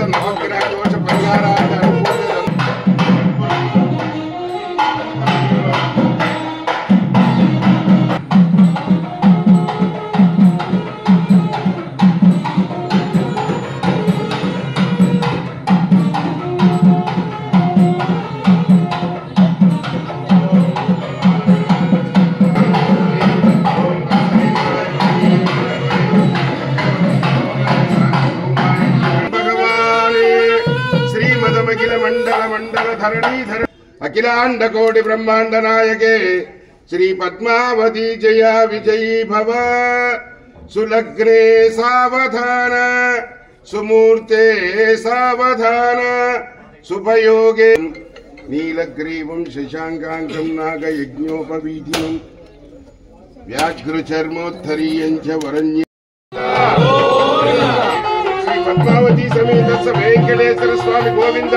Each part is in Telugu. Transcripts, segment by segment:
नवग्रह दोष परिहारार्थ मंडल धरणीधर अखिलांड कोटि ब्रह्मांड नायके श्री पद्मावती जया विजयी भव सुलग्ने सावधान सुमूर्ते सावधान सुभयोगे नीलग्रीवं शशांकांकं नागयज्ञोपवीतिनं व्याघ्रचर्मोत्तरीयं च वरण्य पद्मावती समेत वेंकटेश्वर स्वामी गोविंद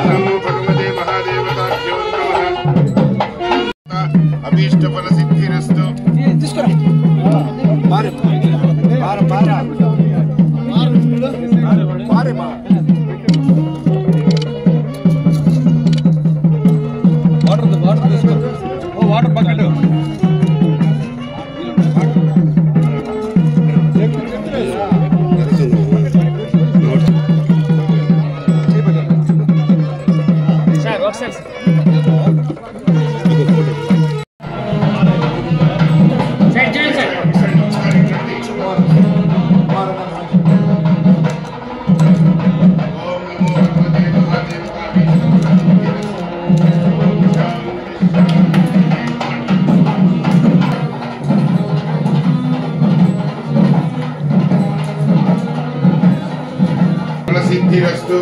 नमो भगवते महादेवताभ्यो नमः अभीष्ट फल सिद्धिरस्तु वाटर बकेट सिद्धिरस्तु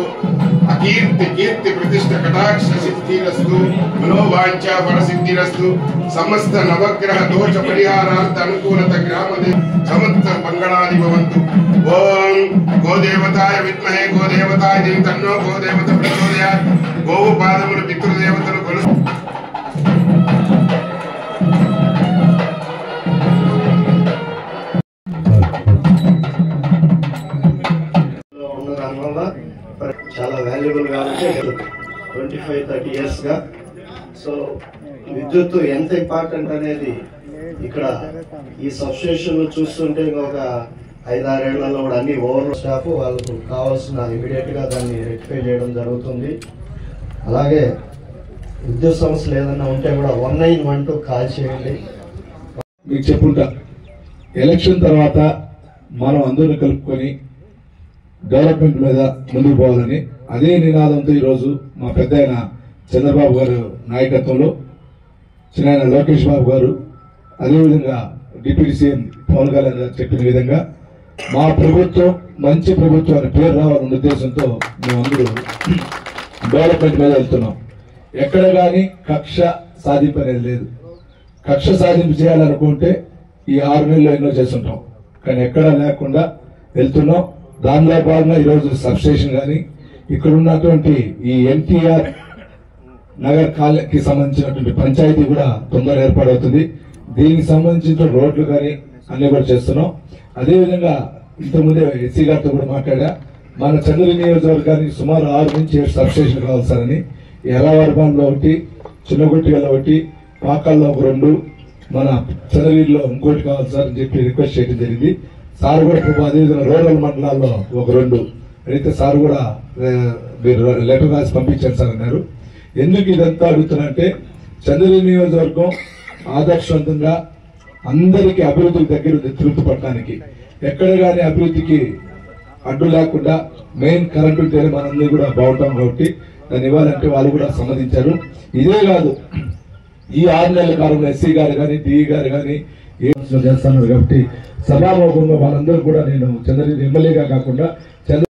अकीर्ति कीर्ति प्रतिष्ठा कटाक्ष सिद्धिरस्तु मनोवांछा फल सिद्धिरस्तु समस्त नवग्रह दोष परिहारार्थ अनुकूलता ग्रामदे समस्त मंगलानि भवन्तु ओम गोदेवताय विद्महे गोदेवताय धीमहि तन्नो गोदेवता प्रचोदयात् गोవు పాదములు పితృదేవతలు కొలు చాలా వాల్యుబుల్ కాబట్టి 25-30 ఇయర్స్ గా సో విద్యుత్ ఎంత ఇంపార్టెంట్ అనేది ఇక్కడ ఈ సబ్స్టేషన్ చూస్తుంటే ఒక 5-6 ఏళ్లలో కూడా అన్ని ఓవర్ స్టాఫ్ వాళ్ళకు కావాల్సిన ఇమీడియట్ గా దాన్ని రెక్టిఫై చేయడం జరుగుతుంది. అలాగే విద్యుత్ సమస్యలు ఏదైనా ఉంటే కూడా 1912 కాల్ చేయండి. మీకు చెప్పుంటా ఎలక్షన్ తర్వాత మనం అందరూ కలుపుకొని డెవలప్మెంట్ మీద ముందుకు పోవాలని అదే నినాదంతో ఈరోజు మా పెద్ద ఆయన చంద్రబాబు గారు నాయకత్వంలో చిన్న లోకేష్ బాబు గారు అదేవిధంగా డిప్యూటీ సీఎం పవన్ కళ్యాణ్ గారు చెప్పిన విధంగా మా ప్రభుత్వం మంచి ప్రభుత్వం అని పేరు రావాలన్న ఉద్దేశంతో మేమందరూ డెవలప్మెంట్ మీద వెళ్తున్నాం. ఎక్కడ కానీ కక్ష సాధింపు అనేది లేదు. కక్ష సాధింపు చేయాలనుకుంటే ఈ 6 నెలల్లో ఎన్నో చేస్తుంటాం, కానీ ఎక్కడా లేకుండా వెళ్తున్నాం. దానిలో భాగంగా ఈరోజు సబ్స్టేషన్ కానీ ఇక్కడ ఉన్నటువంటి ఈ ఎన్టీఆర్ నగర్ కాలనీకి సంబంధించినటువంటి పంచాయతీ కూడా తొందరగా ఏర్పాటవుతుంది. దీనికి సంబంధించిన రోడ్లు కానీ అన్ని కూడా చేస్తున్నాం. అదేవిధంగా ఇంతకుముందే ఎస్సీ గారితో కూడా మాట్లాడా, మన చంద్రగిరి నియోజకవర్గానికి సుమారు 6 నుంచి 7 సబ్స్టేషన్ కావాలి సార్ అని. ఎర్రవరపాన్లో ఒకటి, చిన్నగుట్టిగల్లో ఒకటి, పాకాల్లో ఒక 2, మన చంద్రగిరిలో ఇంకోటి కావాలి సార్ అని చెప్పి రిక్వెస్ట్ చేయడం జరిగింది. సార్ కూడా అదేవిధంగా రూరల్ మండలాల్లో ఒక 2 అయితే సార్ కూడా మీరు లెటర్ రాసి పంపించారు సార్ అన్నారు. ఎందుకు ఇదంతా అడుగుతున్నంటే చంద్రగిరి నియోజకవర్గం ఆదర్శవంతంగా అందరికీ అభివృద్ధికి దగ్గర తిరుగుతూ పట్టడానికి ఎక్కడ కానీ అభివృద్ధికి అడ్డు లేకుండా మెయిన్ కరెంట్ ఉంటేనే మనందరూ కూడా బాగుంటాం కాబట్టి దాన్ని ఇవ్వాలంటే వాళ్ళు కూడా సమ్మతించారు. ఇదే కాదు, ఈ 6 నెలల కాలంలో ఎస్సీ గారు కానీ డిఈ గారు కానీ చేస్తున్నారు కాబట్టి సభాముఖంగా వాళ్ళందరూ కూడా నేను చంద్రగిరి ఎమ్మెల్యేగా కాకుండా